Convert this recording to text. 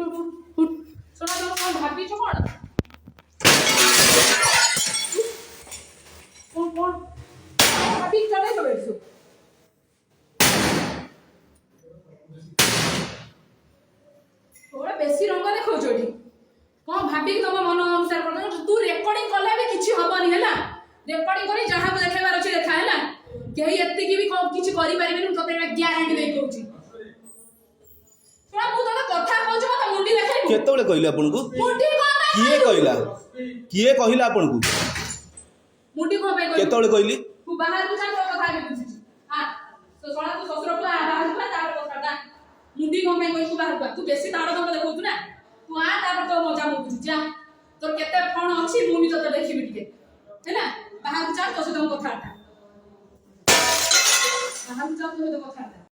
उठ सुना तुम कौन भाभी छो कौन कौन कौन भाभी चले तो बैठो थोड़ा बेसी रंग देखो जोड़ी कौन भाभी तुम मन अनुसार कर तू रेकॉर्डिंग कले भी किछि हबनी हैला रेकॉर्डिंग करी जहां देखेबार अछि देखा हैला केही एत्ती की भी किछि करि परिबेनी तते ग्यारंटी देई कहूची सुना मु तोला कथा कहूची मत मुंडी देखाइबो केतबेले कहले आपन को मुंडी किए कहला आपन को मुंडी को पे केतबेले कहली तू बाहर को जा तो कथा के बुझी हां तो सोना तू ससुर को बाहर को तार को काटा मुंडी को पे तू बाहर को तू बेसी ताड़ दम देखौ तू ना तू आ तार तो मजा मु बुझी जा तोर केते कोन अछि मु भी तो देखिबी टिके हैना बाहर को जा तो से तुम कथा बाहर को जा तो कथा